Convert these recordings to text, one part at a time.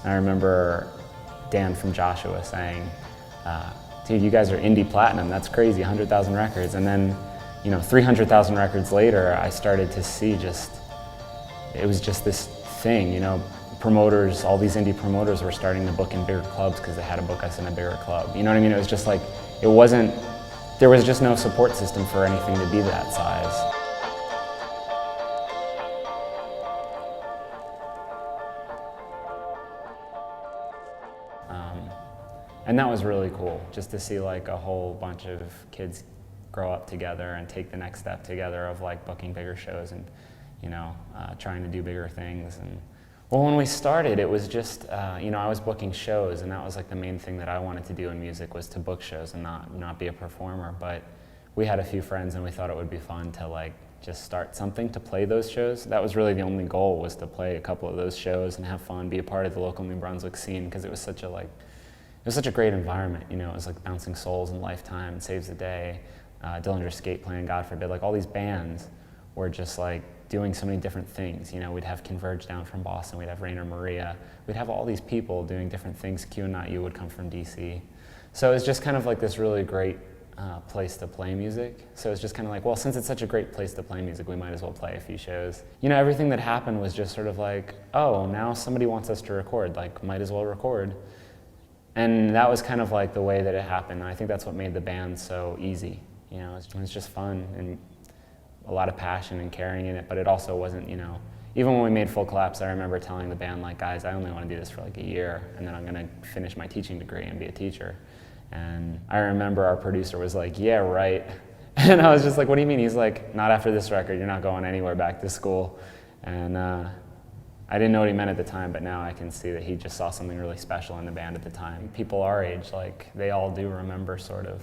And I remember Dan from Joshua saying, dude, you guys are indie platinum, that's crazy, 100,000 records. And then, 300,000 records later, I started to see it was just this thing, promoters, all these indie promoters were starting to book in bigger clubs because they had to book us in a bigger club. You know what I mean? It was just like, there was just no support system for anything to be that size. And that was really cool, just to see like a whole bunch of kids grow up together and take the next step together of like booking bigger shows and, trying to do bigger things. And well, when we started, it was just, I was booking shows, and that was like the main thing that I wanted to do in music, was to book shows and not be a performer. But we had a few friends, and we thought it would be fun to like just start something to play those shows. That was really the only goal, was to play a couple of those shows and have fun, be a part of the local New Brunswick scene, because it was such a great environment. It was like Bouncing Souls and Lifetime and Saves the Day, Dillinger Skate Plan, God forbid, like all these bands were just like doing so many different things. We'd have Converge down from Boston, we'd have Rainer Maria, we'd have all these people doing different things. Q and Not You would come from DC. So it was just kind of like this really great place to play music. So it's just kind of like, well, since it's such a great place to play music, we might as well play a few shows. Everything that happened was just sort of like, oh, now somebody wants us to record, like might as well record. And that was kind of like the way that it happened. And I think that's what made the band so easy. It was just fun and a lot of passion and caring in it, but it also wasn't, even when we made Full Collapse, I remember telling the band, like, guys, I only want to do this for like a year, and then I'm going to finish my teaching degree and be a teacher. And I remember our producer was like, yeah, right. And I was just like, what do you mean? He's like, not after this record, you're not going anywhere back to school. And I didn't know what he meant at the time, but now I can see that he just saw something really special in the band at the time. People our age, like, they all do remember sort of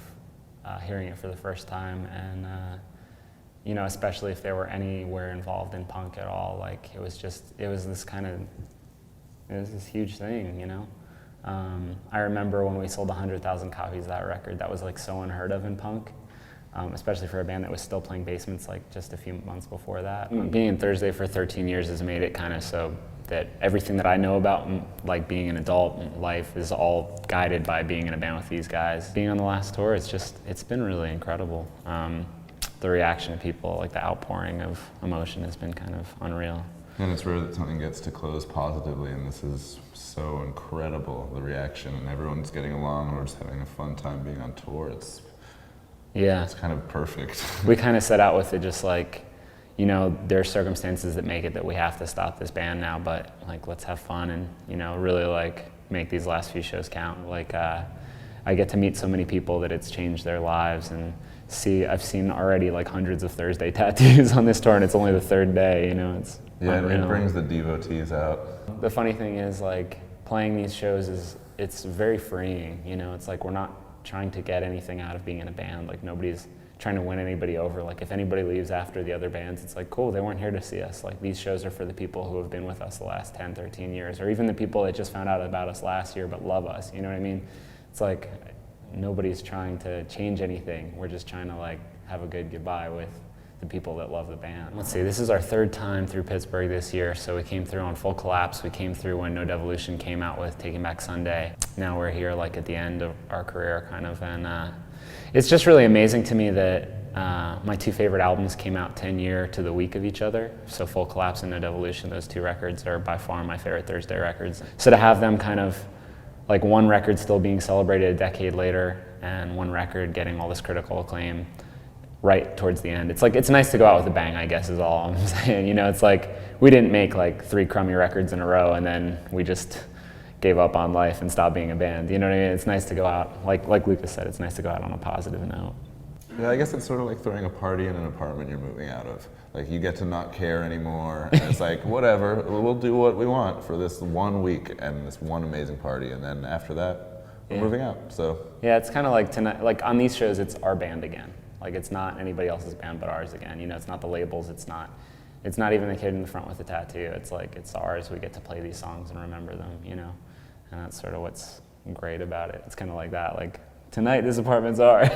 hearing it for the first time, and especially if they were anywhere involved in punk at all, like, it was this huge thing, I remember when we sold 100,000 copies of that record, that was like so unheard of in punk. Especially for a band that was still playing basements like just a few months before that. Being in Thursday for 13 years has made it kind of so that everything that I know about like being an adult life is all guided by being in a band with these guys. Being on the last tour, it's been really incredible. The reaction of people, like the outpouring of emotion, has been kind of unreal. And it's rare that something gets to close positively, and this is so incredible, the reaction, and everyone's getting along, and we're just having a fun time being on tour. Yeah. It's kind of perfect. We kind of set out with it just like, there are circumstances that make it that we have to stop this band now, but like, let's have fun and, really like make these last few shows count. Like, I get to meet so many people that it's changed their lives, and I've seen already like hundreds of Thursday tattoos on this tour, and it's only the third day, it's unreal. It brings the devotees out. The funny thing is, like, playing these shows it's very freeing, it's like we're not trying to get anything out of being in a band. Like, nobody's trying to win anybody over. Like, if anybody leaves after the other bands, it's like, cool, they weren't here to see us. Like, these shows are for the people who have been with us the last 10, 13 years, or even the people that just found out about us last year but love us, you know what I mean? It's like, nobody's trying to change anything. We're just trying to like have a good goodbye with the people that love the band. Let's see, this is our third time through Pittsburgh this year. So we came through on Full Collapse. We came through when No Devolution came out with Taking Back Sunday. Now we're here like at the end of our career kind of. And it's just really amazing to me that my two favorite albums came out 10-year to the week of each other. So Full Collapse and No Devolution, those two records are by far my favorite Thursday records. So to have them kind of like one record still being celebrated a decade later and one record getting all this critical acclaim right towards the end. It's like, it's nice to go out with a bang, I guess, is all I'm saying. It's like, we didn't make like 3 crummy records in a row and then we just gave up on life and stopped being a band. You know what I mean? It's nice to go out, like Lucas said, it's nice to go out on a positive note. Yeah, I guess it's sort of like throwing a party in an apartment you're moving out of. Like, you get to not care anymore, and it's like, whatever, we'll do what we want for this 1 week and this one amazing party, and then after that, we're moving out, so. Yeah, it's kind of like tonight, like on these shows, it's our band again. Like, it's not anybody else's band but ours again. It's not the labels, it's not even the kid in the front with the tattoo. It's like, it's ours, we get to play these songs and remember them, And that's sort of what's great about it. It's kind of like that, like, tonight this apartment's ours.